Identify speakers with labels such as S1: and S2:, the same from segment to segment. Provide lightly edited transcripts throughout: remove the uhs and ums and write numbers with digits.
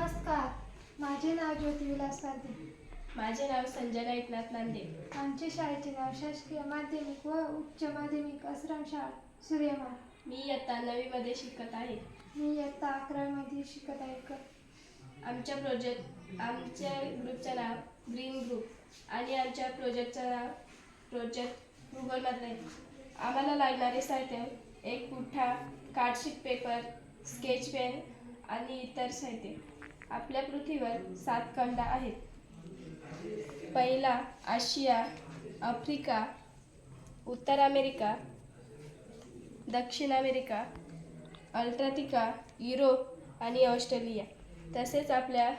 S1: नमस्कार, माझे नाव ज्योती विलास पारधी.
S2: माझे नाव संजना एकनाथ नांदे.
S1: आमच्या शाळेचे नाव शासकीय माध्यमिक व उच्च माध्यमिक आश्रमशाळा सूर्यमान.
S2: मी इयत्ता 9वी मध्ये शिकत आहे.
S1: मी इयत्ता 11वी मध्ये शिकत आहे.
S2: आमच्या ग्रुपचं नाव ग्रीन ग्रुप आणि आमच्या प्रोजेक्टचं नाव प्रोजेक्ट गुगलमधलं आहे. आम्हाला लागणारे साहित्य एक पुठ्ठा, कार्डशीट पेपर, स्केच पेन आणि इतर साहित्य. आपल्या पृथ्वीवर 7 खंड आहेत. पहिला आशिया, आफ्रिका, उत्तर अमेरिका, दक्षिण अमेरिका, अंटार्क्टिका, युरोप आणि ऑस्ट्रेलिया. तसेच आपल्या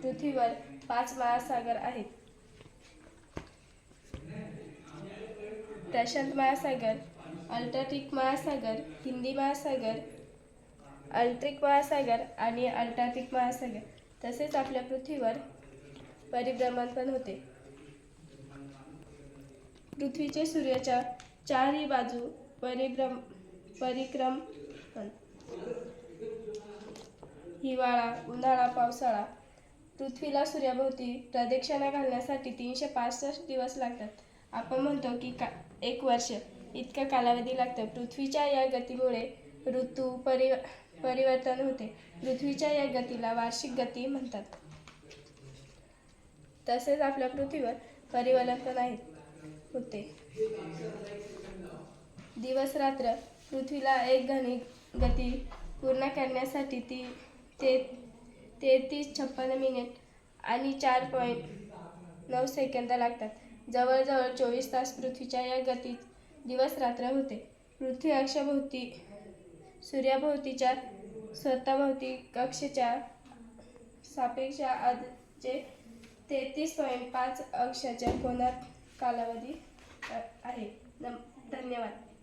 S2: पृथ्वीवर 5 महासागर आहेत. प्रशांत महासागर, अटलांटिक महासागर, हिंदी महासागर, आर्क्टिक महासागर आणि अंटार्क्टिक महासागर. तसेच आपल्या पृथ्वीवर परिभ्रमण पण होते. पृथ्वीचे सूर्याच्या 4ही बाजू परिक्रमण. हिवाळा, उन्हाळा, पावसाळा. पृथ्वीला सूर्याभोवती प्रदक्षिणा घालण्यासाठी 365 दिवस लागतात. आपण म्हणतो की 1 वर्ष इतका कालावधी लागतो. पृथ्वीच्या या गतीमुळे ऋतू परिवर्तन होते. पृथ्वीच्या या गतीला वार्षिक गती म्हणतात. तसेच आपल्या पृथ्वीवर परिवर्तन होते. दिवस रात्र. पृथ्वीला एक घन गती पूर्ण करण्यासाठी 3356 मिनिट आणि 4.9 सेकंद लागतात. जवळजवळ 24 तास पृथ्वीच्या या गतीत दिवस रात्र होते. पृथ्वी अक्षाभोवती सूर्याभोवतीच्या स्वतःभोवती कक्षेच्या सापेक्ष आजचे 33.5 अंशाच्या कोनात कालावधी आहे. धन्यवाद.